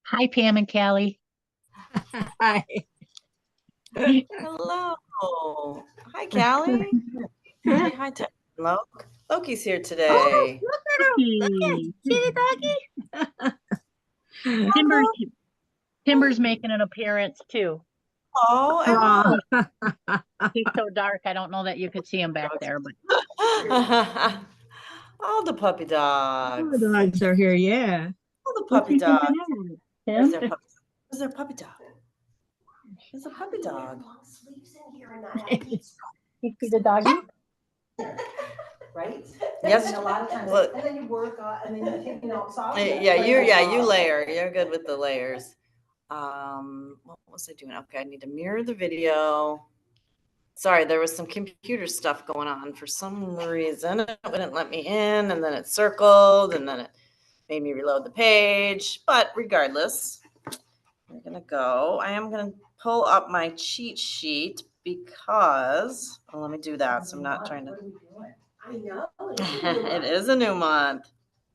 Hi, Pam and Callie. Hi. Hello. Hi, Callie. Say hi to Loki. Loki's here today. Look at him. Look at Cookie. see the doggy. Timber, Timber's making an appearance too. Oh, Emma. He's so dark, I don't know that you could see him back there, but All the puppy dogs. All the dogs are here, yeah. All the who's puppy he dogs. thinking of? Where's their Tim? puppy? Where's their puppy dog? There's a puppy dog. You see the doggy? Right? Yes. And a lot of times, Look. and then you work on, and then you so You layer. You're good with the layers. What was I doing? Okay, I need to mirror the video. Sorry, there was some computer stuff going on for some reason. It wouldn't let me in, and then it circled, and then it made me reload the page. But regardless, we're gonna go. I am gonna pull up my cheat sheet because let me do that. So I'm not trying to. What are we doing? I know. It is a new month.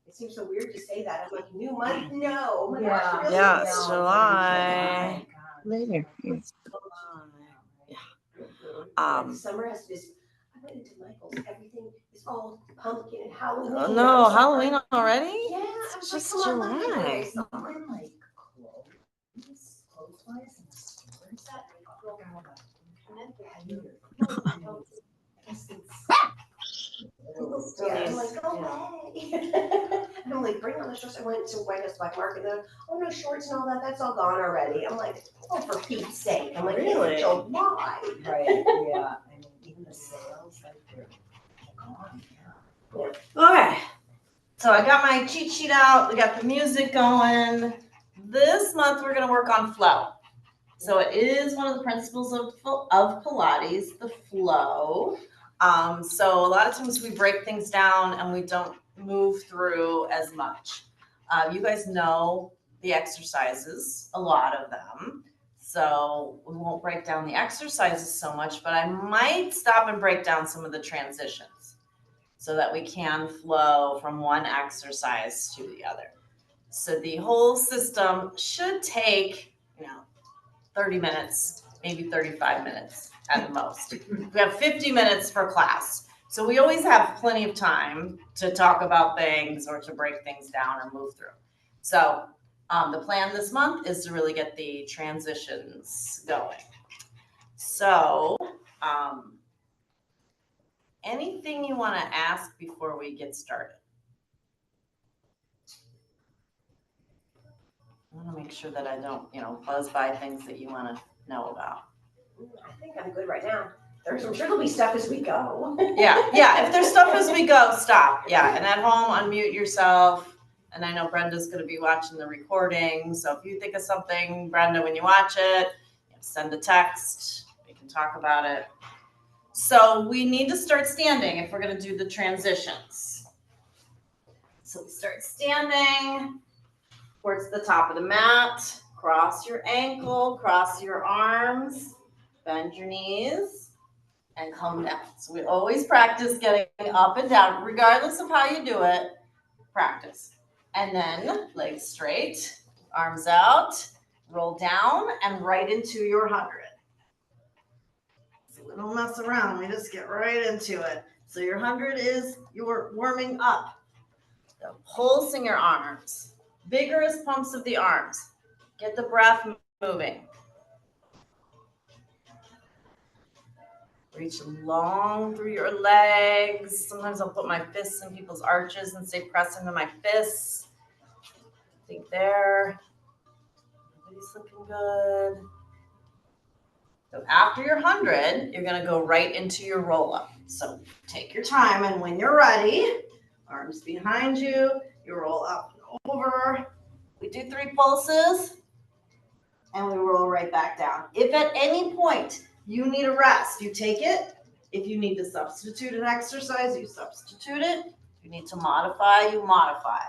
It seems so weird to say that. I'm like, new month? No. Oh my Yeah. gosh, really? Yeah, it's July. Later. It's July. Summer has this. I went into Michael's. Everything is all pumpkin and Halloween. Oh, no, Halloween already? Yeah, It's just July. I'm like, go away. I'm like, bring on the shorts. I went to White House Black Market. And oh, no shorts and all that. That's all gone already. I'm like, oh, for Pete's sake. I'm like, Really? it's July. Right, yeah, I mean, even the sales, like, they're gone, yeah. Okay, so I got my cheat sheet out. We got the music going. This month we're going to work on flow. So it is one of the principles of Pilates, the flow. So a lot of times we break things down and we don't move through as much. You guys know the exercises, a lot of them. So we won't break down the exercises so much, but I might stop and break down some of the transitions so that we can flow from one exercise to the other. So the whole system should take, 30 minutes, maybe 35 minutes at the most. We have 50 minutes per class. So we always have plenty of time to talk about things or to break things down or move through. So the plan this month is to really get the transitions going. So anything you want to ask before we get started? I want to make sure that I don't, buzz by things that you want to know about. I think I'm good right now. I'm sure there'll be stuff as we go. Yeah. If there's stuff as we go, stop. Yeah. And at home, unmute yourself. And I know Brenda's going to be watching the recording. So if you think of something, Brenda, when you watch it, send a text. We can talk about it. So we need to start standing if we're going to do the transitions. So we start standing towards the top of the mat. Cross your ankle, cross your arms, bend your knees, and come down. So we always practice getting up and down, regardless of how you do it, practice. And then legs straight, arms out, roll down and right into your 100. So we don't mess around, we just get right into it. So your 100 is your warming up. So pulsing your arms, vigorous pumps of the arms. Get the breath moving. Reach long through your legs. Sometimes I'll put my fists in people's arches and say press into my fists. I think there. Everybody's looking good. So after your 100, you're going to go right into your roll-up. So take your time, and when you're ready, arms behind you, you roll up and over. We do 3 pulses, and we roll right back down. If at any point you need a rest, you take it. If you need to substitute an exercise, you substitute it. If you need to modify, you modify.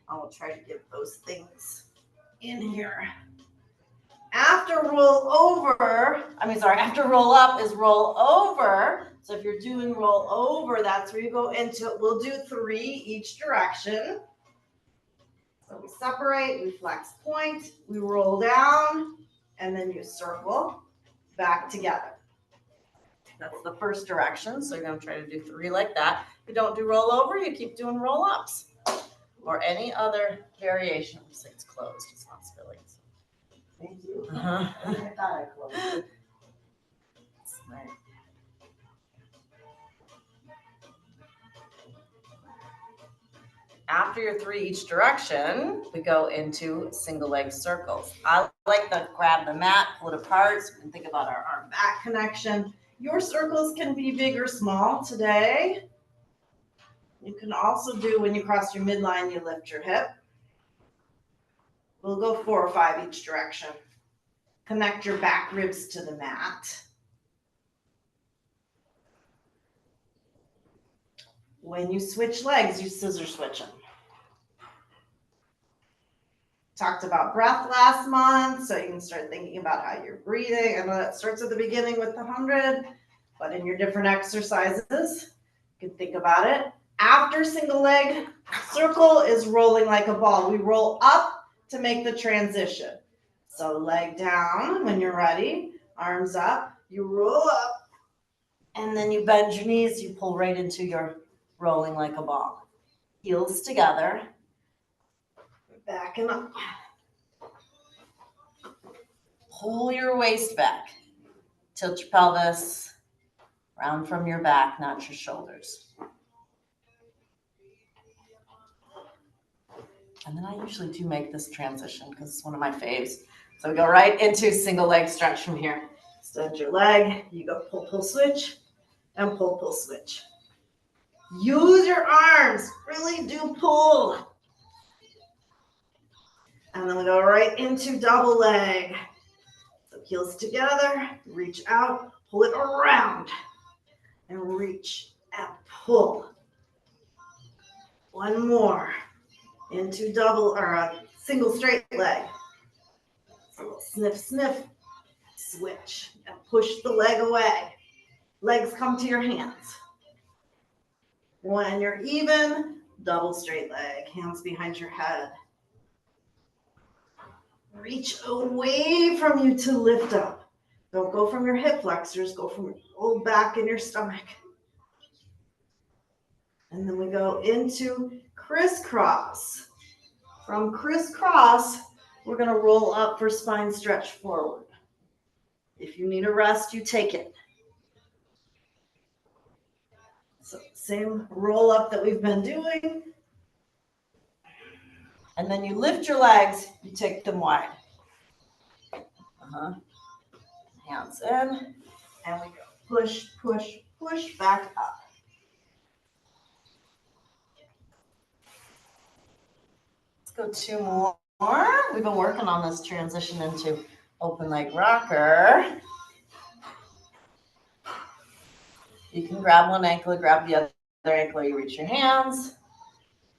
I will try to get those things in here. After roll up is roll over So if you're doing roll over, that's where you go into it. We'll do 3 each direction. So we separate, we flex point, we roll down, and then you circle back together. That's the first direction. So you're going to try to do 3 like that. If you don't do roll over, you keep doing roll ups or any other variation. Just say it's closed. It's not spilling. Thank you. Uh-huh. I thought I closed it. Right. After your 3 each direction, we go into single leg circles. I like to grab the mat, pull it apart, so we can think about our arm back connection. Your circles can be big or small today. You can also do, when you cross your midline, you lift your hip. We'll go 4 or 5 each direction. Connect your back ribs to the mat. When you switch legs, you scissor switch them. Talked about breath last month, so you can start thinking about how you're breathing. I know that starts at the beginning with the 100, but in your different exercises, you can think about it. After single leg circle is rolling like a ball. We roll up to make the transition. So leg down when you're ready, arms up, you roll up, and then you bend your knees, you pull right into your rolling like a ball. Heels together, backing up. Pull your waist back. Tilt your pelvis, round from your back, not your shoulders. And then I usually do make this transition because it's one of my faves. So we go right into single leg stretch from here. Extend your leg, you go pull, pull, switch, and pull, pull, switch. Use your arms, really do pull. And then we go right into double leg. So heels together, reach out, pull it around, and reach and pull. One more into double or a single straight leg. So sniff, sniff, switch, and push the leg away. Legs come to your hands. When you're even, double straight leg, hands behind your head. Reach away from you to lift up. Don't go from your hip flexors, go from your whole back in your stomach. And then we go into crisscross. From crisscross, we're going to roll up for spine stretch forward. If you need a rest, you take it. So same roll up that we've been doing. And then you lift your legs, you take them wide. Hands in, and we go push, push, push back up. Let's go 2 more. We've been working on this transition into open leg rocker. You can grab one ankle, grab the other ankle, you reach your hands.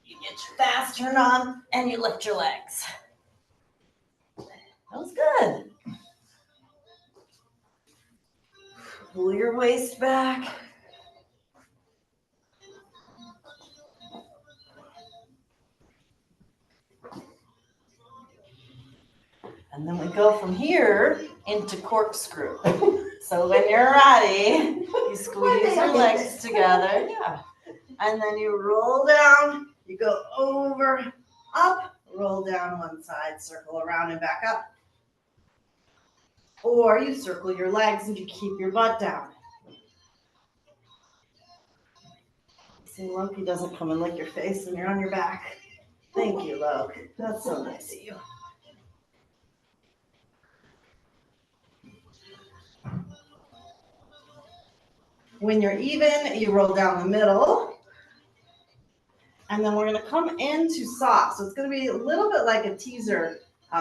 You get your fast turn on, and you lift your legs. That was good. Pull your waist back. And then we go from here into corkscrew. So when you're ready, you squeeze your legs together. Yeah. And then you roll down, you go over, up, roll down one side, circle around and back up. Or you circle your legs and you keep your butt down. See, Loki doesn't come and lick your face when you're on your back. Thank you, Loki. That's so nice of you. When you're even, you roll down the middle. And then we're going to come into soft. So it's going to be a little bit like a teaser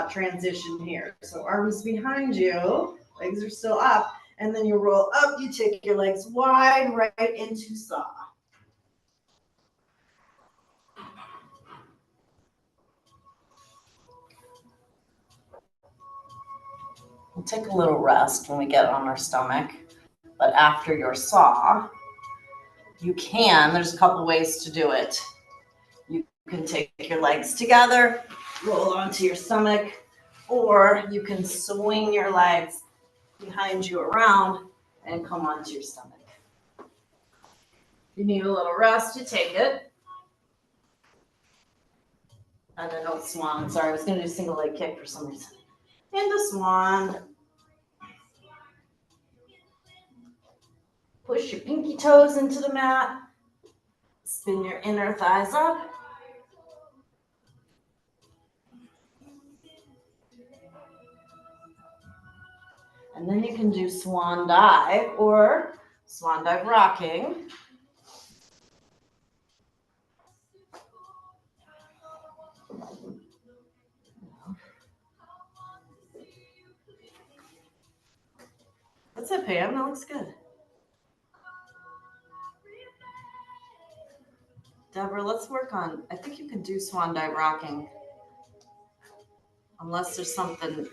transition here. So arms behind you, legs are still up. And then you roll up, you take your legs wide right into soft. We'll take a little rest when we get on our stomach. But after your saw, there's a couple ways to do it. You can take your legs together, roll onto your stomach, or you can swing your legs behind you around and come onto your stomach. You need a little rest, you take it. And then don't swan. Sorry, I was going to do single leg kick for some reason. Into swan. Push your pinky toes into the mat. Spin your inner thighs up. And then you can do swan dive or swan dive rocking. That's it, Pam. That looks good. Deborah, let's work on, I think you can do swan dive rocking. Unless there's something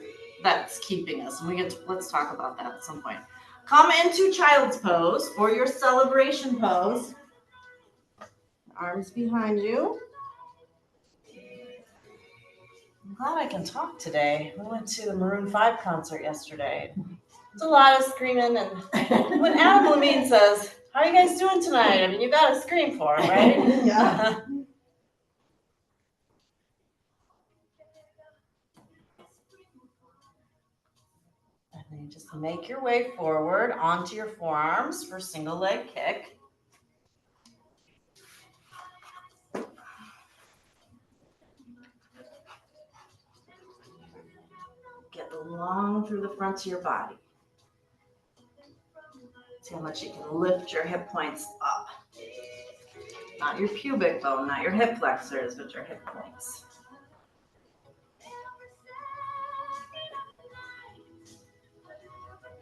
that's keeping us. Let's talk about that at some point. Come into child's pose or your celebration pose. Arms behind you. I'm glad I can talk today. We went to the Maroon 5 concert yesterday. It's a lot of screaming, and when Adam Levine says, "How are you guys doing tonight?" I mean, you gotta scream for him, right? Yeah. And then you just make your way forward onto your forearms for single leg kick. Get long through the front of your body. See how much you can lift your hip points up. Not your pubic bone, not your hip flexors, but your hip points.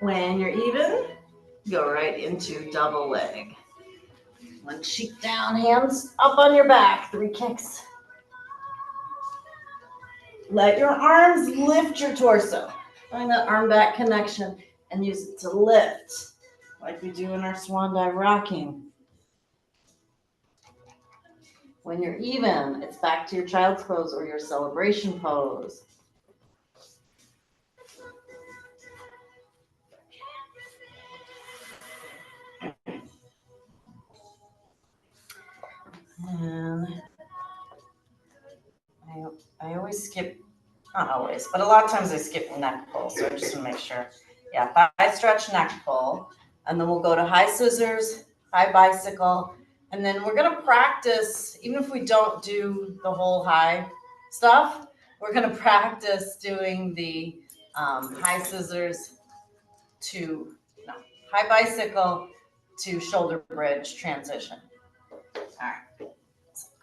When you're even, go right into double leg. One cheek down, hands up on your back, 3 kicks. Let your arms lift your torso. Find that arm back connection and use it to lift, like we do in our swan dive rocking. When you're even, it's back to your child's pose or your celebration pose. And I always skip, not always, but a lot of times I skip neck pull, so I just want to make sure. Yeah, thigh stretch, neck pull, and then we'll go to high scissors, high bicycle, and then we're going to practice, even if we don't do the whole high stuff, we're going to practice doing the high scissors to, no, high bicycle to shoulder bridge transition. All right, so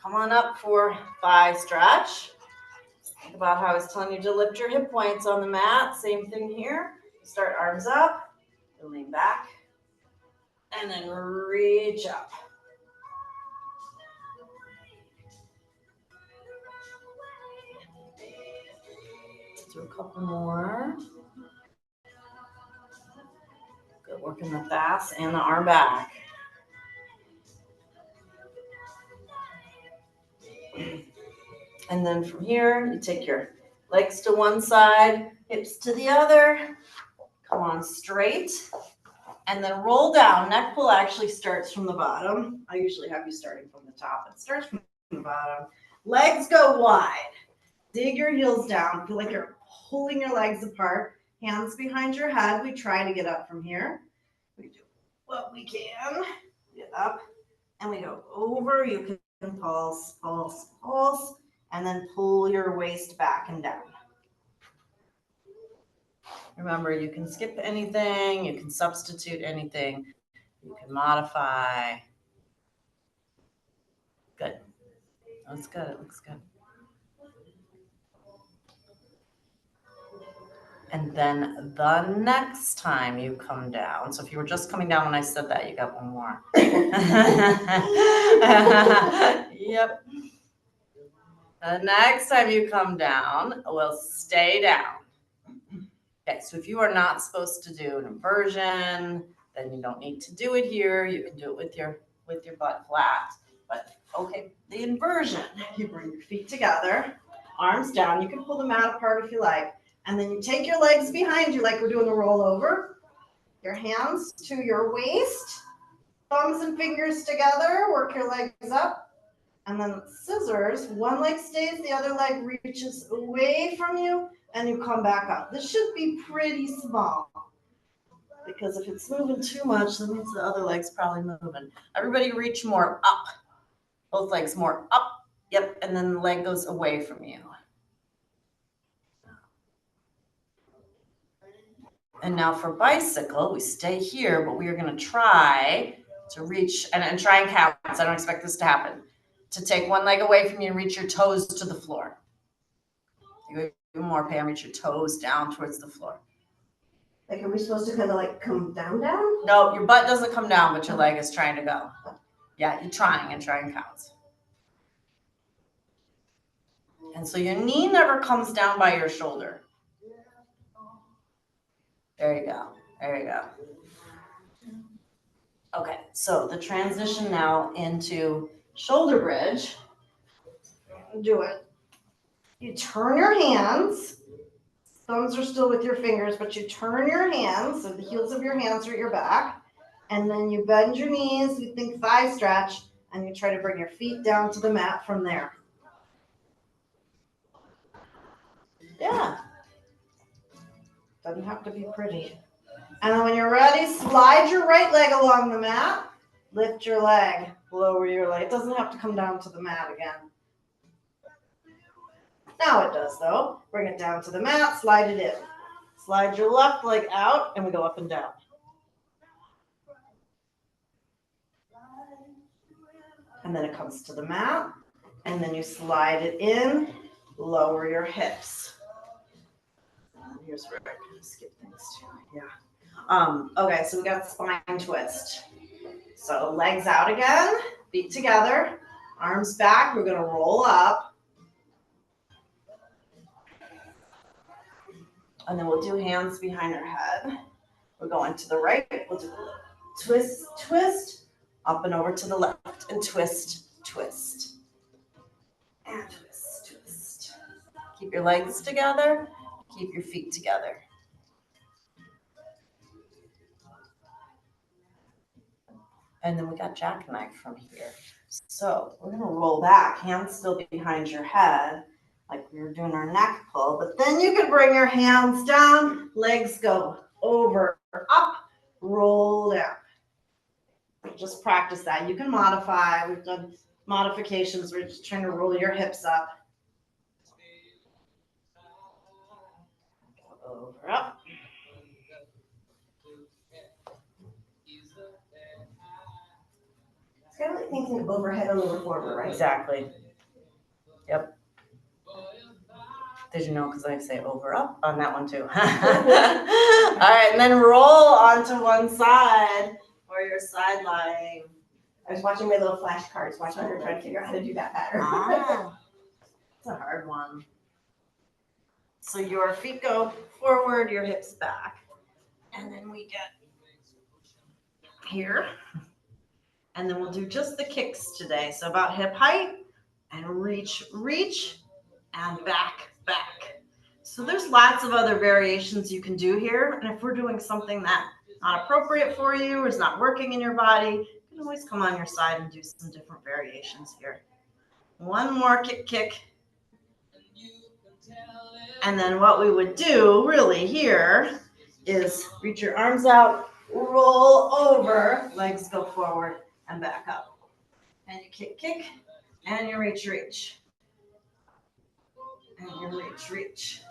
come on up for thigh stretch. Think about how I was telling you to lift your hip points on the mat. Same thing here. Start arms up, lean back, and then reach up. Let's do a couple more. Good, working the thighs and the arm back. And then from here, you take your legs to one side, hips to the other. Come on straight. And then roll down. Neck pull actually starts from the bottom. I usually have you starting from the top. It starts from the bottom. Legs go wide. Dig your heels down. Feel like you're pulling your legs apart. Hands behind your head. We try to get up from here. We do what we can. Get up. And we go over. You can pulse, pulse, pulse. And then pull your waist back and down. Remember, you can skip anything. You can substitute anything. You can modify. Good. That's good. It looks good. And then the next time you come down, so if you were just coming down when I said that, you got one more. Yep. The next time you come down, we'll stay down. Okay, so if you are not supposed to do an inversion then you don't need to do it here. You can do it with your butt flat. But okay, the inversion, you bring your feet together, arms down. You can pull the mat apart if you like. And then you take your legs behind you like we're doing a rollover. Your hands to your waist, thumbs and fingers together, work your legs up. And then scissors, one leg stays, the other leg reaches away from you, and you come back up. This should be pretty small, because if it's moving too much, that means the other leg's probably moving. Everybody reach more up. Both legs more up. Yep, and then the leg goes away from you. And now for bicycle, we stay here, but we are going to try to reach and try and count. I don't expect this to happen. To take one leg away from you and reach your toes to the floor. Even more, Pam, reach your toes down towards the floor. Like, are we supposed to kind of like come down? No, your butt doesn't come down, but your leg is trying to go. Yeah, you're trying, and trying counts. And so your knee never comes down by your shoulder. There you go. There you go. Okay, so the transition now into shoulder bridge. Do it. You turn your hands. Thumbs are still with your fingers, but you turn your hands, so the heels of your hands are at your back. And then you bend your knees, you think thigh stretch, and you try to bring your feet down to the mat from there. Yeah. Doesn't have to be pretty. And then when you're ready, slide your right leg along the mat. Lift your leg, lower your leg. It doesn't have to come down to the mat again. Now it does though. Bring it down to the mat, slide it in. Slide your left leg out and we go up and down. And then it comes to the mat and then you slide it in, lower your hips. Here's where I kind of skip things too. Yeah. Okay, so we got spine twist. So legs out again, feet together, arms back. We're gonna roll up. And then we'll do hands behind our head. We're going to the right. We'll do a twist, twist, up and over to the left, and twist, twist, and twist, twist. Keep your legs together. Keep your feet together. And then we got jackknife from here. So we're gonna roll back, hands still behind your head, like we were doing our neck pull, but then you can bring your hands down, legs go over, up, roll down. Just practice that. You can modify. We've done modifications. We're just trying to roll your hips up. Over, up. It's kind of like thinking overhead on the reformer, right? Exactly. Yep. Did you know? Because I say over, up on that one too. All right, and then roll onto one side for your side lying. I was watching my little flashcards, watching her try to figure out how to do that better. Ah, it's a hard one. So your feet go forward, your hips back. And then we get here. And then we'll do just the kicks today. So about hip height and reach, reach, and back, back. So there's lots of other variations you can do here. And if we're doing something that's not appropriate for you or is not working in your body, you can always come on your side and do some different variations here. One more kick, kick. And then what we would do really here is reach your arms out, roll over, legs go forward and back up. And you kick, kick, and you reach, reach. And you reach, reach.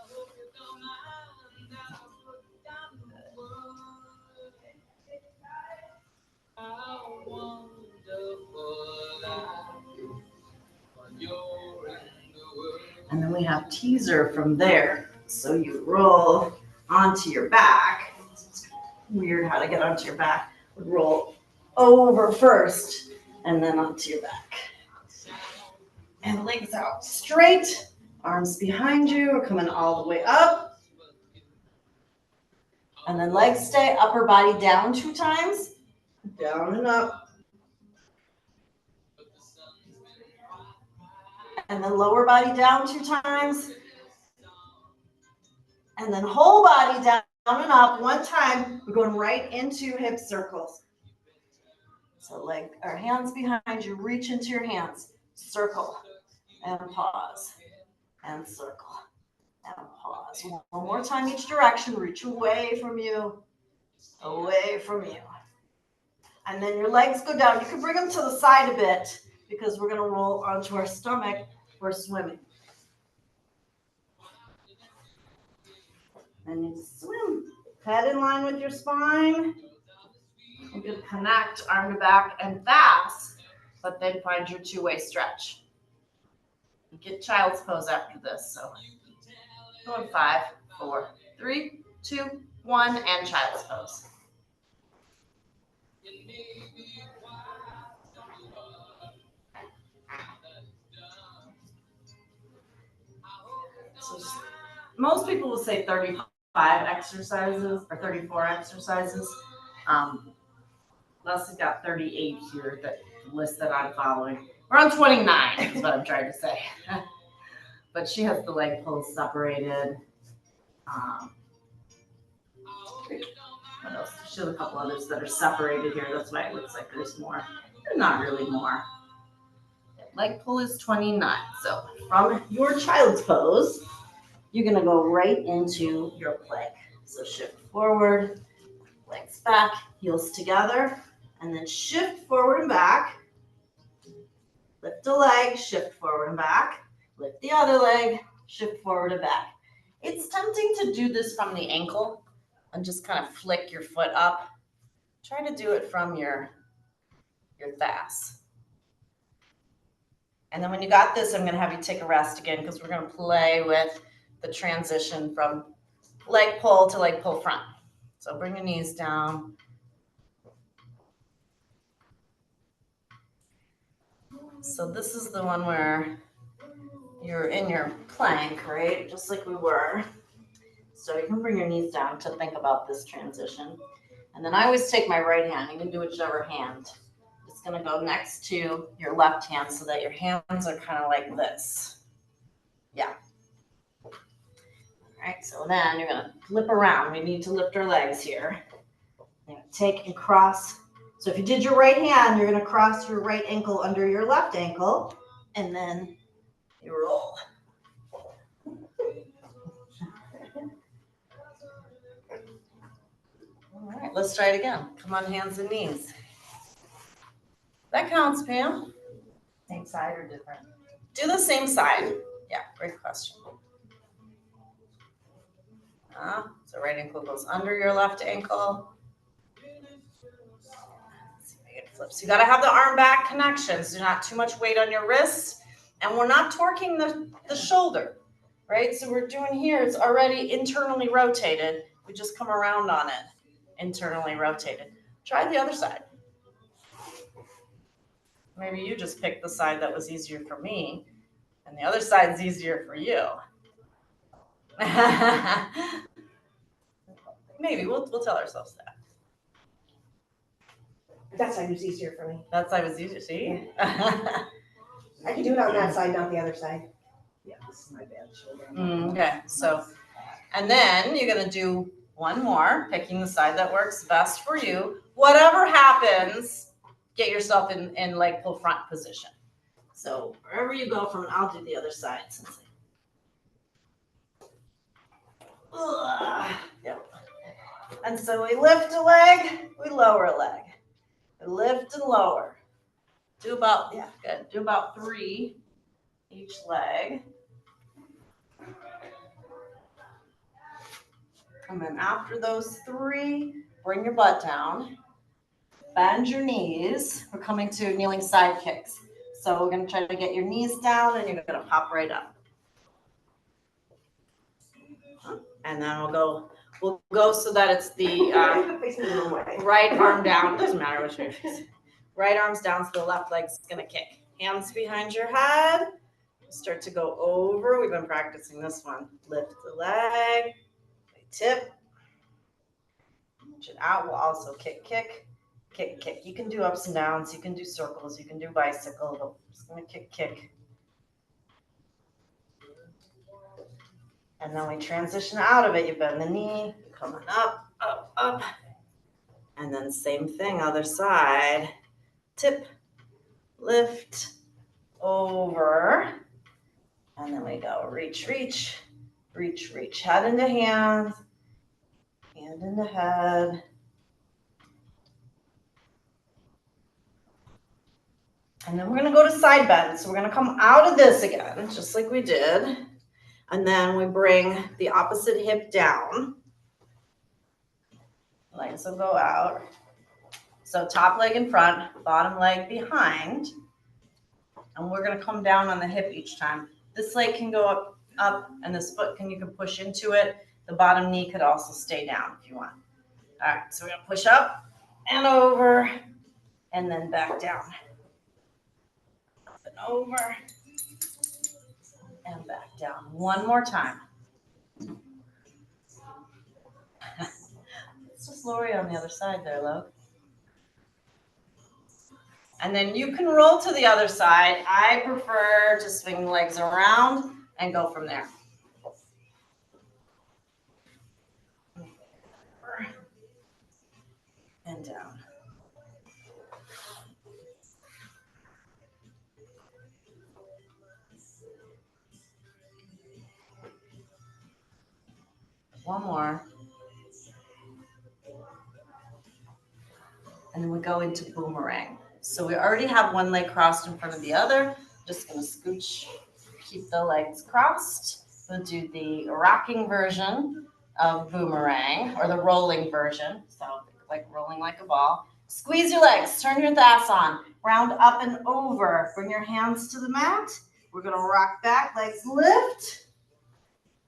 And then we have teaser from there. So you roll onto your back. It's weird how to get onto your back. Roll over first and then onto your back. And legs out straight, arms behind you, we're coming all the way up. And then legs stay, upper body down 2 times, down and up. And then lower body down 2 times. And then whole body down and up 1 time. We're going right into hip circles. So our hands behind you, reach into your hands, circle and pause and circle and pause. One more time each direction, reach away from you, away from you. And then your legs go down. You can bring them to the side a bit because we're gonna roll onto our stomach for swimming. And you swim, head in line with your spine. You're gonna connect arm to back and fast, but then find your 2-way stretch. You get child's pose after this, so go in 5, 4, 3, 2, 1, and child's pose. So most people will say 35 exercises or 34 exercises. Leslie's got 38 here, that list that I'm following. We're on 29 is what I'm trying to say. But she has the leg pulls separated. What else? She has a couple others that are separated here. That's why it looks like there's more. There's not really more. Leg pull is 29. So from your child's pose, you're gonna go right into your plank. So shift forward, legs back, heels together, and then shift forward and back. Lift a leg, shift forward and back. Lift the other leg, shift forward and back. It's tempting to do this from the ankle and just kind of flick your foot up. Try to do it from your thighs. And then when you got this, I'm gonna have you take a rest again because we're gonna play with the transition from leg pull to leg pull front. So bring your knees down. So this is the one where you're in your plank, right? Just like we were. So you can bring your knees down to think about this transition. And then I always take my right hand. You can do whichever hand. It's gonna go next to your left hand so that your hands are kind of like this. Yeah. All right, so then you're gonna flip around. We need to lift our legs here. You're gonna take and cross. So if you did your right hand, you're gonna cross your right ankle under your left ankle, and then you roll. All right, let's try it again. Come on, hands and knees. That counts, Pam. Same side or different? Do the same side. Yeah, great question. So right ankle goes under your left ankle. Let's see if I can flip. So you gotta have the arm back connection. So not too much weight on your wrist. And we're not torquing the shoulder, right? So we're doing here, it's already internally rotated. We just come around on it, internally rotated. Try the other side. Maybe you just picked the side that was easier for me, and the other side's easier for you. Maybe we'll tell ourselves that. That side was easier for me. That side was easier, see? I can do it on that side, not the other side. Yeah, this is my bad shoulder. Okay, so, and then you're gonna do one more, picking the side that works best for you. Whatever happens, get yourself in leg pull front position. So wherever you go from, I'll do the other side since yep. And so we lift a leg, we lower a leg. We lift and lower. Do about, yeah, good. Do about 3 each leg. And then after those 3, bring your butt down. Bend your knees. We're coming to kneeling side kicks. So we're going to try to get your knees down and you're going to pop right up. And then we'll go so that it's the Facing the wrong way. right arm down. Doesn't matter which way you're facing. Right arm's down, so the left leg's gonna kick. Hands behind your head. Start to go over. We've been practicing this one. Lift the leg. Tip. reach it out. We'll also kick, kick, kick, kick. You can do ups and downs. You can do circles. You can do bicycle. But I'm just gonna kick, kick. And then we transition out of it. You bend the knee, coming up, up, up. And then same thing, other side. Tip, lift, over. And then we go reach, reach, reach, reach. Head into hands, hand into head. And then we're gonna go to side bend. So we're gonna come out of this again, just like we did. And then we bring the opposite hip down. Legs will go out. So top leg in front, bottom leg behind. And we're gonna come down on the hip each time. This leg can go up, and this foot you can push into it. The bottom knee could also stay down if you want. All right, so we're gonna push up and over, and then back down. Up and over, and back down. One more time. Let's just lower you on the other side there, Lo. And then you can roll to the other side. I prefer to swing the legs around and go from there. And down. One more. And then we go into boomerang. So we already have one leg crossed in front of the other. Just gonna scooch, keep the legs crossed. We'll do the rocking version of boomerang, or the rolling version. So like rolling like a ball. Squeeze your legs, turn your thighs on, round up and over. Bring your hands to the mat. We're gonna rock back, legs lift.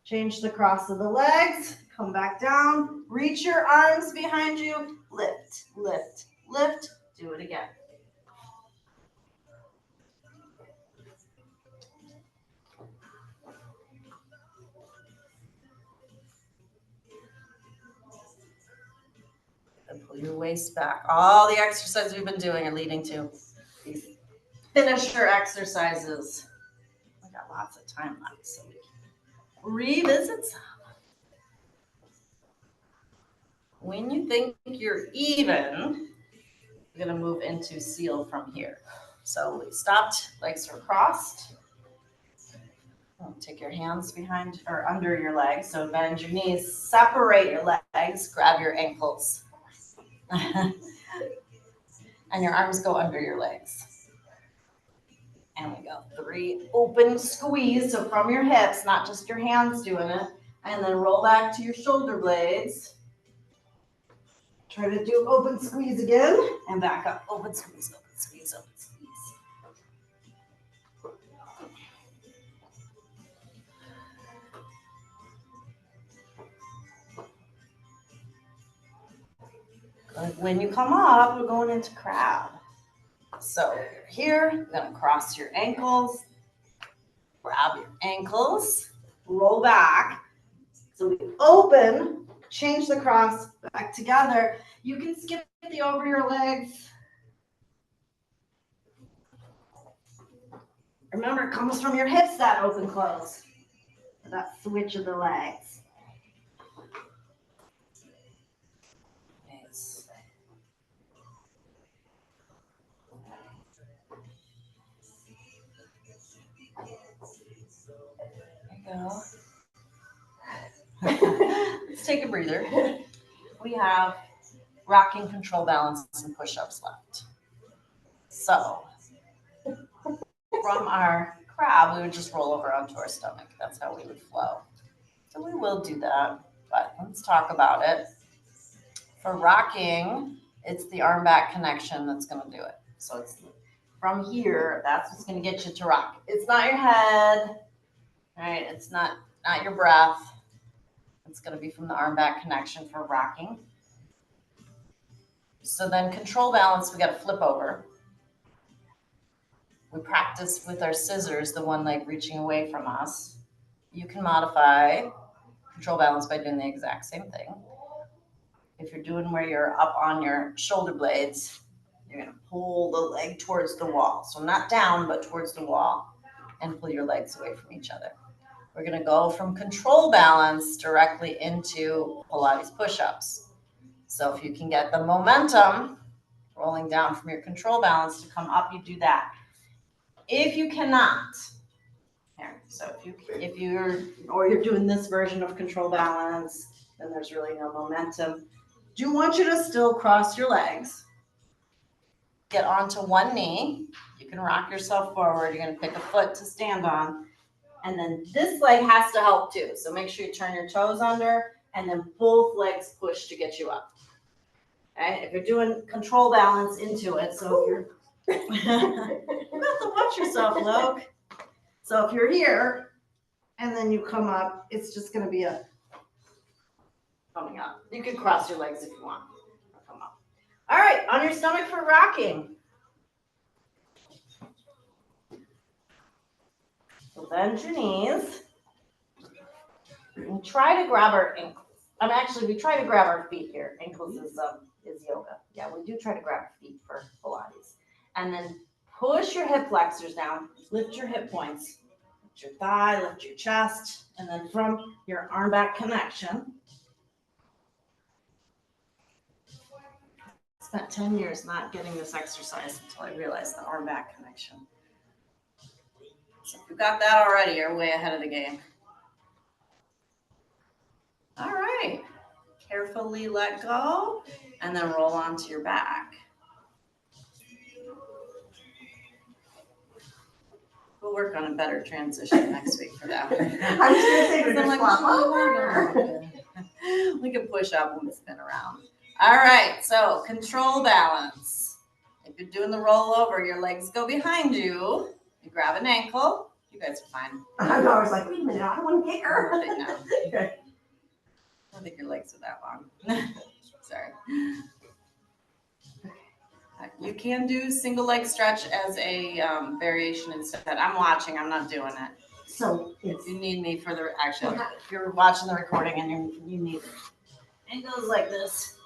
Change the cross of the legs, come back down, reach your arms behind you, lift, lift, lift. Do it again. And pull your waist back. All the exercises we've been doing are leading to these finisher exercises. We got lots of time left, so we can revisit some. When you think you're even, we're gonna move into seal from here. So we stopped, legs are crossed. Take your hands behind or under your legs. So bend your knees, separate your legs, grab your ankles. And your arms go under your legs. And we go 3, open squeeze. So from your hips, not just your hands doing it. And then roll back to your shoulder blades. Try to do open squeeze again. And back up, open squeeze, open squeeze, open squeeze. When you come up, we're going into crab. So you're here, you're gonna cross your ankles, grab your ankles, roll back. So we open, change the cross back together. You can skip the over your legs. Remember, it comes from your hips, that open close. That switch of the legs. Nice. There you go. Let's take a breather. We have rocking, control, balance, and push-ups left. So from our crab, we would just roll over onto our stomach. That's how we would flow. So we will do that, but let's talk about it. For rocking, it's the arm back connection that's going to do it. So it's from here, that's what's going to get you to rock. It's not your head, right? It's not your breath. It's going to be from the arm back connection for rocking. So then control balance, we got to flip over. We practice with our scissors, the one leg reaching away from us. You can modify control balance by doing the exact same thing. If you're doing where you're up on your shoulder blades, you're gonna pull the leg towards the wall. So not down, but towards the wall, and pull your legs away from each other. We're gonna go from control balance directly into Pilates push-ups. So if you can get the momentum rolling down from your control balance to come up, you do that. If you cannot, here, so if you're doing this version of control balance, then there's really no momentum. Do want you to still cross your legs. Get onto one knee. You can rock yourself forward. You're gonna pick a foot to stand on. And then this leg has to help too. So make sure you turn your toes under and then both legs push to get you up. Okay, if you're doing control balance into it, so if you're, you have to watch yourself, Luke. So if you're here and then you come up, it's just gonna be a coming up. You can cross your legs if you want. Or come up. All right, on your stomach for rocking. So bend your knees. And try to grab our ankles. We try to grab our feet here. Ankles is yoga. Yeah, we do try to grab feet for Pilates. And then push your hip flexors down. Lift your hip points. Lift your thigh, lift your chest. And then from your arm back connection. I spent 10 years not getting this exercise until I realized the arm back connection. So if you got that already, you're way ahead of the game. All right. Carefully let go and then roll onto your back. We'll work on a better transition next week for that one. I was gonna say to I'm like, just flop over. we can push up and spin around. All right, so control balance. If you're doing the rollover, your legs go behind you. You grab an ankle. You guys are fine. I was like, wait a minute, I don't want to kick her. I don't think your legs are that long. Sorry. You can do single leg stretch as a variation instead. I'm watching, I'm not doing it. So If it's you need me for the action, if you're watching the recording and you need it. It goes like this.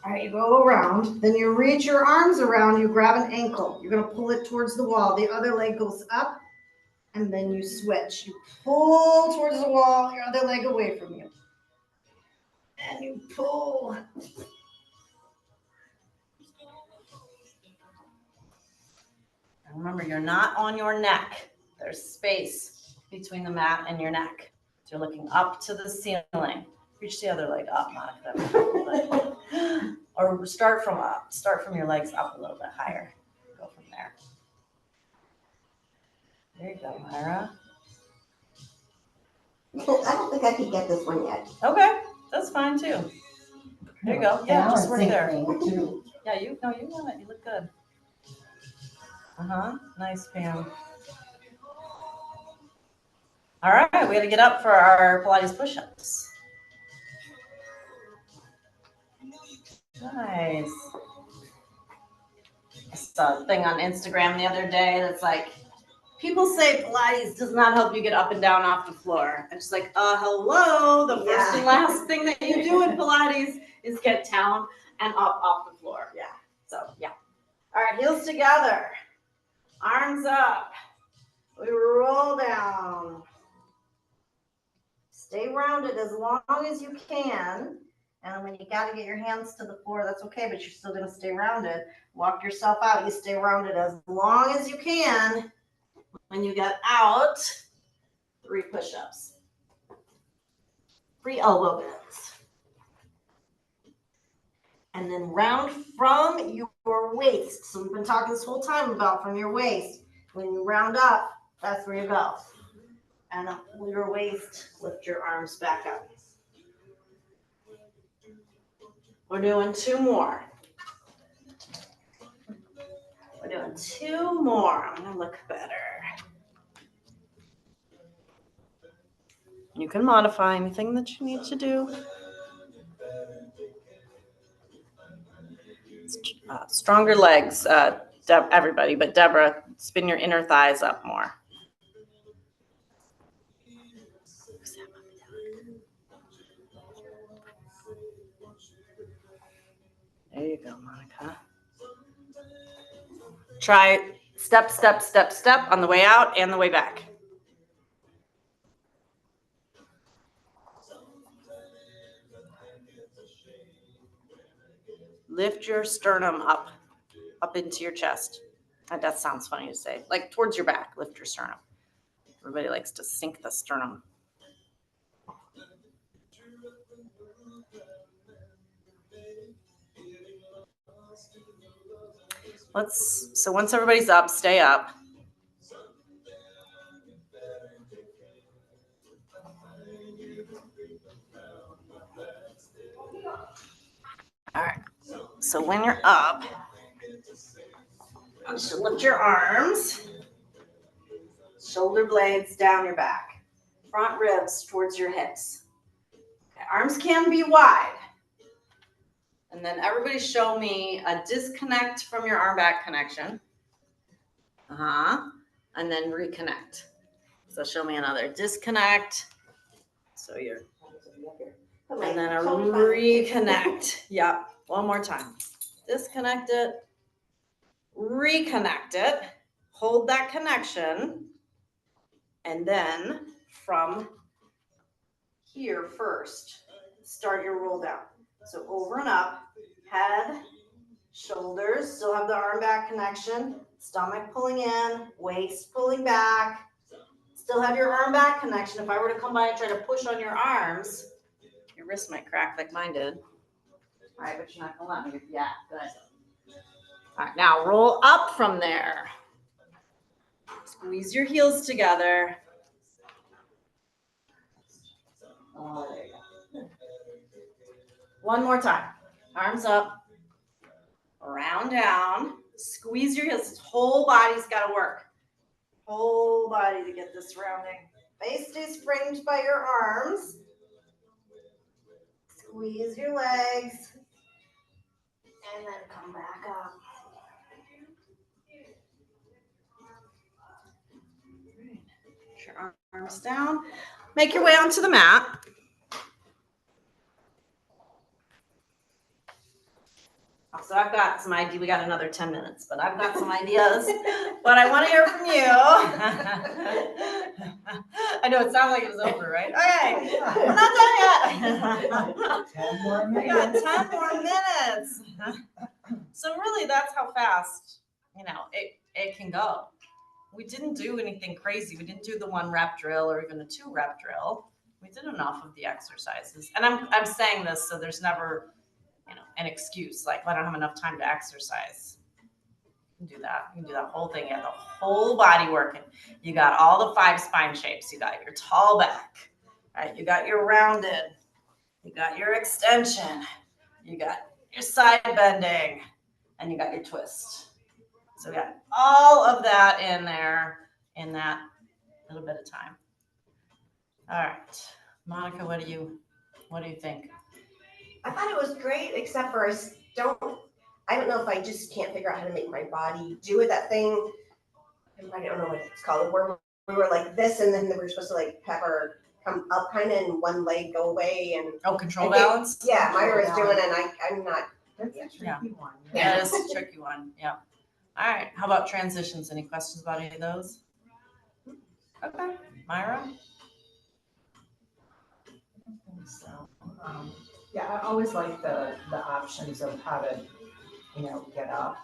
All right, you go around, then you reach your arms around, you grab an ankle. You're gonna pull it towards the wall. The other leg goes up, and then you switch. You pull towards the wall, your other leg away from you. And you pull. And remember, you're not on your neck. There's space between the mat and your neck. So you're looking up to the ceiling. Reach the other leg up, Monica. Or start from up. Start from your legs up a little bit higher. Go from there. There you go, Myra. I don't think I could get this one yet. Okay, that's fine too. There you go. Yeah, just right there. Too. Yeah, you got it. You look good. Nice, Pam. All right, we got to get up for our Pilates push-ups. Nice. I saw a thing on Instagram the other day that's like, people say Pilates does not help you get up and down off the floor. I'm just like, hello. The first and last thing that you do in Pilates is get down and up off the floor. Yeah. So, yeah. All right, heels together. Arms up. We roll down. Stay rounded as long as you can. And when you got to get your hands to the floor, that's okay, but you're still going to stay rounded. Walk yourself out. You stay rounded as long as you can. When you get out, 3 push-ups. 3 elbow bends. And then round from your waist. So we've been talking this whole time about from your waist. When you round up, that's where you go. And up your waist, lift your arms back up. We're doing 2 more. We're doing 2 more. I'm gonna look better. You can modify anything that you need to do. Stronger legs, everybody, but Deborah, spin your inner thighs up more. There you go, Monica. Try step, step, step, step on the way out and the way back. Lift your sternum up into your chest. That sounds funny to say. Like towards your back, lift your sternum. Everybody likes to sink the sternum. So once everybody's up, stay up. All right. So when you're up, you should lift your arms, shoulder blades down your back, front ribs towards your hips. Okay, arms can be wide. And then everybody show me a disconnect from your arm back connection. And then reconnect. So show me another disconnect. So you're, and then a reconnect. Yep. One more time. Disconnect it, reconnect it, hold that connection, and then from here first, start your roll down. So over and up, head, shoulders, still have the arm back connection, stomach pulling in, waist pulling back, still have your arm back connection. If I were to come by and try to push on your arms, your wrist might crack like mine did. All right, but you're not gonna let me. Yeah, good. All right, now roll up from there. Squeeze your heels together. Oh, there you go. One more time. Arms up. Round down. Squeeze your heels. Whole body's got to work. Whole body to get this rounding. Face stays framed by your arms. Squeeze your legs. And then come back up. Put your arms down. Make your way onto the mat. So I've got some ideas. We got another 10 minutes, but I've got some ideas. But I want to hear from you. I know it sounded like it was over, right? Okay, we're not done yet. 10 more We minutes. got 10 more minutes. So really, that's how fast, it can go. We didn't do anything crazy. We didn't do the 1 rep drill or even a 2 rep drill. We did enough of the exercises. And I'm saying this so there's never, an excuse like, well, I don't have enough time to exercise. You can do that. You can do that whole thing. You have the whole body working. You got all the 5 spine shapes. You got your tall back, right? You got your rounded. You got your extension. You got your side bending, and you got your twist. So we got all of that in there in that little bit of time. All right, Monica, what do you think? I thought it was great, except for I don't know if I just can't figure out how to make my body do it. That thing, I don't know what it's called, where we were like this, and then we were supposed to like have our come up kind of and one leg go away and Control balance. Yeah, Myra was doing it, and I'm not. That's a tricky one. Yeah, that's a tricky one. Yeah. All right. How about transitions? Any questions about any of those? Okay, Myra. So, yeah, I always like the options of how to, get up.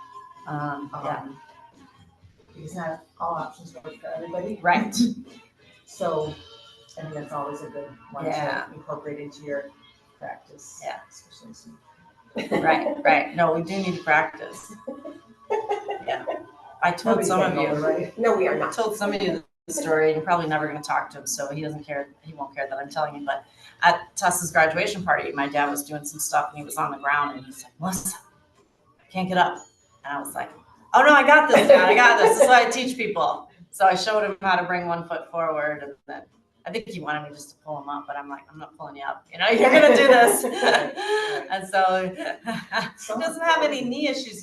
Yeah. Because not all options work for everybody. Right. So, I think that's always a good one Yeah. to incorporate into your practice. Yeah. Especially some. Right. No, we do need to practice. Yeah. I told some of you. Right? No, we are I not. told some of you the story, and you're probably never going to talk to him, so he doesn't care. He won't care that I'm telling you. But at Tessa's graduation party, my dad was doing some stuff, and he was on the ground, and he's like, "Melissa, I can't get up." And I was like, "Oh no, I got this, Dad. I got this. This is what I teach people." So I showed him how to bring one foot forward, and then I think he wanted me just to pull him up, but I'm like, "I'm not pulling you up. You're going to do this." And so he doesn't have any knee issues.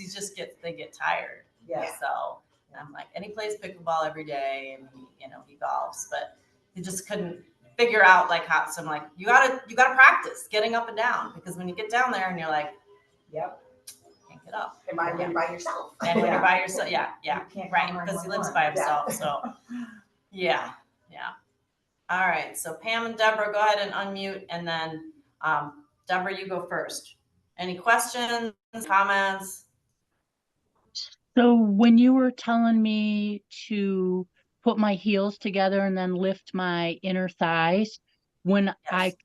They get tired. Yeah. So I'm like, and he plays pickleball every day, and he golfs, but he just couldn't figure out like how. So I'm like, you gotta practice getting up and down, because when you get down there and you're like, Yep. get up. And by, when by yourself. And when Yeah. you're by yourself, yeah, You can't right, call because he lives 911. by Yeah. himself, so, yeah. All right, so Pam and Deborah, go ahead and unmute, and then, Deborah, you go first. Any questions, comments? So when you were telling me to put my heels together and then lift my inner thighs, when I Yes.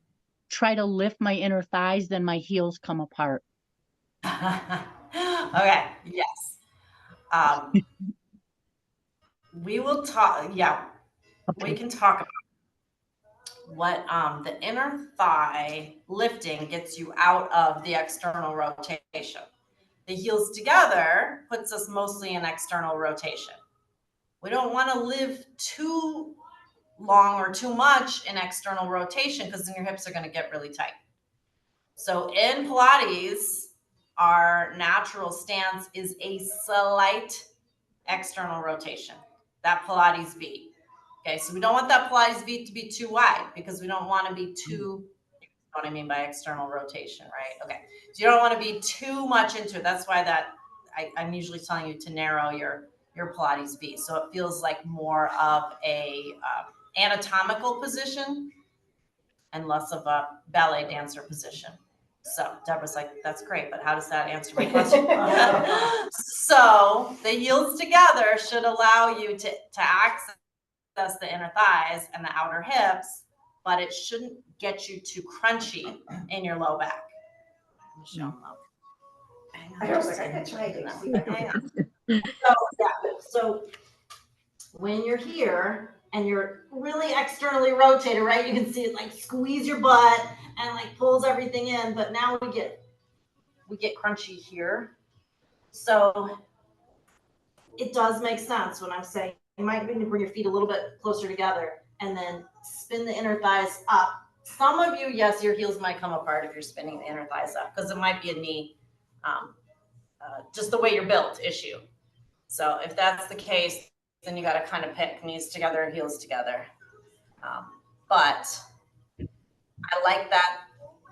try to lift my inner thighs, then my heels come apart. Okay, yes. We will talk, yeah, we Okay. can talk about what the inner thigh lifting gets you out of the external rotation. The heels together puts us mostly in external rotation. We don't want to live too long or too much in external rotation because then your hips are going to get really tight. So in Pilates, our natural stance is a slight external rotation, that Pilates V. Okay, so we don't want that Pilates V to be too wide because we don't want to be too, you know what I mean by external rotation, right? Okay, so you don't want to be too much into it. That's why that I'm usually telling you to narrow your Pilates V. So it feels like more of a anatomical position and less of a ballet dancer position. So Deborah's like, that's great, but how does that answer my question? So the heels together should allow you to access the inner thighs and the outer hips, but it shouldn't get you too crunchy in your low back. I'm showing love. Hang on I was just like, a I could try to second. see if I Hang can. on. So when you're here and you're really externally rotated, right? You can see it like squeeze your butt and like pulls everything in, but now we get crunchy here. So it does make sense when I'm saying you might need to bring your feet a little bit closer together and then spin the inner thighs up. Some of you, yes, your heels might come apart if you're spinning the inner thighs up because it might be a knee, just the way you're built issue. So if that's the case, then you got to kind of pick knees together, heels together. But I like that.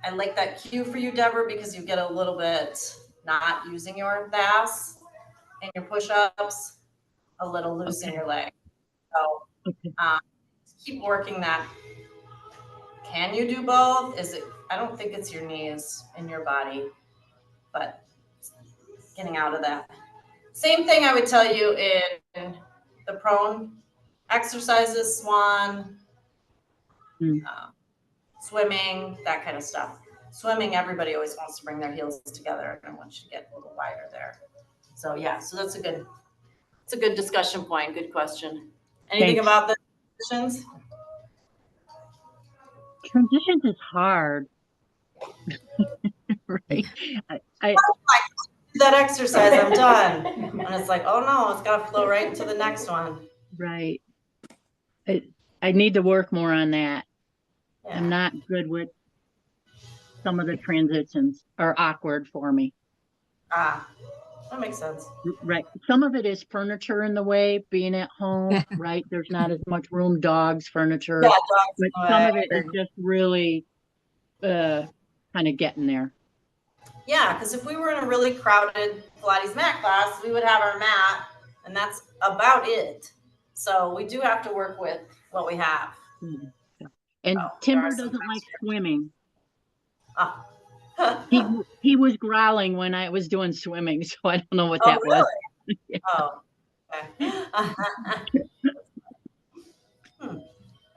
I like that cue for you, Deborah, because you get a little bit not using your thighs in your push-ups, a little loose in your leg. So keep working that. Can you do both? I don't think it's your knees in your body, but getting out of that. Same thing I would tell you in the prone exercises, swan, swimming, that kind of stuff. Swimming, everybody always wants to bring their heels together and wants you to get a little wider there. So yeah, so it's a good discussion point. Good question. Anything Thanks. about the positions? Transitions is hard. Right. I That exercise, I'm done. And it's like, oh no, it's got to flow right into the next one. right. I need to work more on that. Yeah. I'm not good with some of the transitions are awkward for me. That makes sense. Right. Some of it is furniture in the way, being at home, right? There's not as much room, dogs, furniture. Yeah, But some of it is just really kind of getting there. Yeah, because if we were in a really crowded Pilates mat class, we would have our mat, and that's about it. So we do have to work with what we have. And Timber doesn't like swimming. He was growling when I was doing swimming, so I don't know what that really? was. Yeah. Oh, okay. All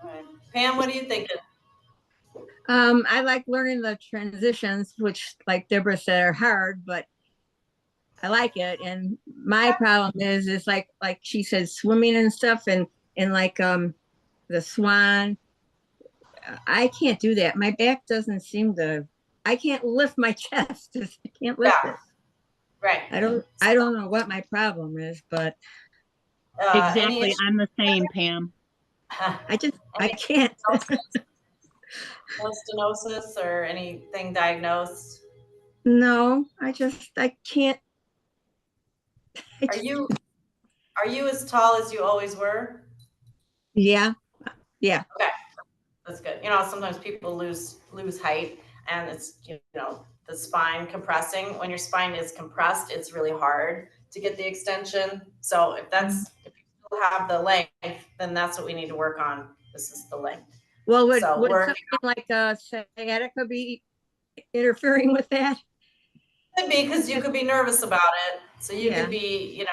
right. Pam, what are you thinking? I like learning the transitions, which, like Deborah said, are hard, but I like it. And my problem is like she said, swimming and stuff, and like the swan. I can't do that. My back doesn't seem to. I can't lift my chest. I can't lift it. Right. I don't know what my problem is, but Exactly. I'm the same, Pam. I can't. No stenosis or anything diagnosed? No, I can't. Are you as tall as you always were? Yeah. Okay, that's good. You know, sometimes people lose height, and it's the spine compressing. When your spine is compressed, it's really hard to get the extension. So if you still have the length, then that's what we need to work on. This is the length. Well, So would something like a sciatica be interfering with that? Could be, because you could be nervous about it. So you Yeah. could be,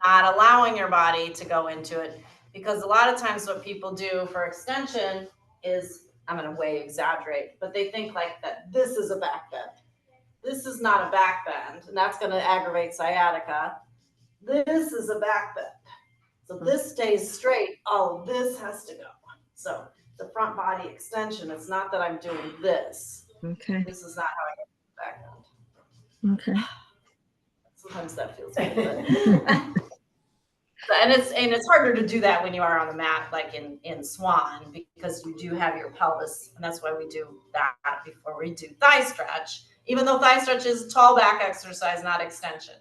not allowing your body to go into it. Because a lot of times what people do for extension is, I'm going to way exaggerate, but they think like that this is a back bend. This is not a back bend, and that's going to aggravate sciatica. This is a back bend. So this stays straight. All of this has to go. So the front body extension, it's not that I'm doing this. Okay. This is not how I get the back bend. Okay. Sometimes that feels good. And it's harder to do that when you are on the mat, like in Swan, because you do have your pelvis, and that's why we do that before we do thigh stretch, even though thigh stretch is a tall back exercise, not extension.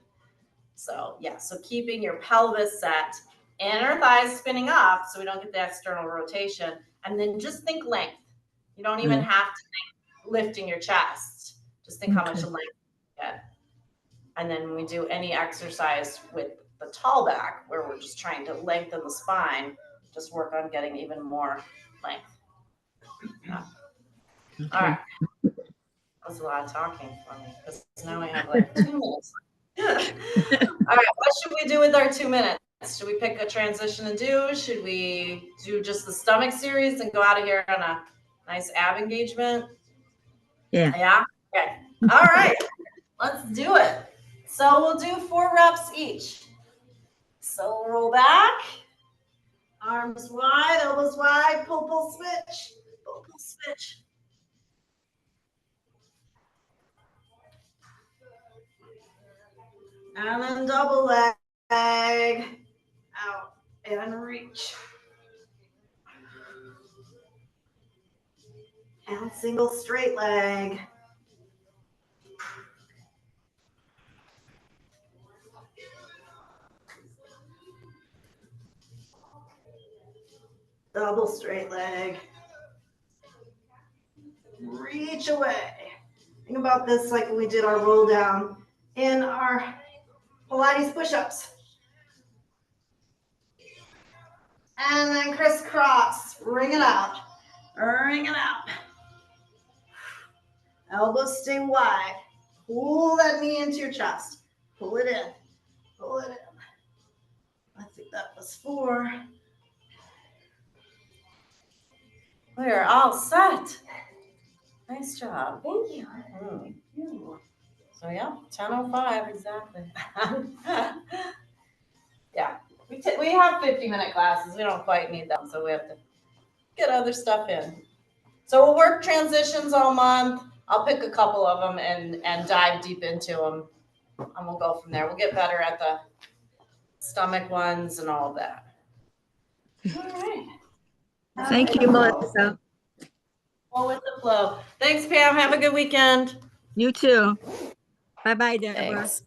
So yeah, so keeping your pelvis set and our thighs spinning up so we don't get the external rotation, and then just think length. You don't even have to think lifting your chest. Just think how much length you get. And then when we do any exercise with the tall back, where we're just trying to lengthen the spine, just work on getting even more length. Yeah. All right. That was a lot of talking for me, because now we have like 2 minutes. All right, what should we do with our 2 minutes? Should we pick a transition to do? Should we do just the stomach series and go out of here on a nice ab engagement? Yeah. Yeah? Okay. All right. Let's do it. So we'll do 4 reps each. So roll back, arms wide, elbows wide, pull, switch, pull, switch. And then double leg, out and reach. And single straight leg. Double straight leg. Reach away. Think about this like we did our roll down in our Pilates push-ups. And then crisscross, ring it out, ring it out. Elbows stay wide. Pull that knee into your chest. Pull it in, pull it in. I think that was 4. We are all set. Nice job. Thank you. So yeah, 10:05 exactly. Yeah, we have 50-minute classes. We don't quite need them, so we have to get other stuff in. So we'll work transitions all month. I'll pick a couple of them and dive deep into them, and we'll go from there. We'll get better at the stomach ones and all of that. All right. Thank you, Melissa. Well, with the flow. Thanks, Pam. Have a good weekend. You too. Bye-bye, Deborah. Thanks.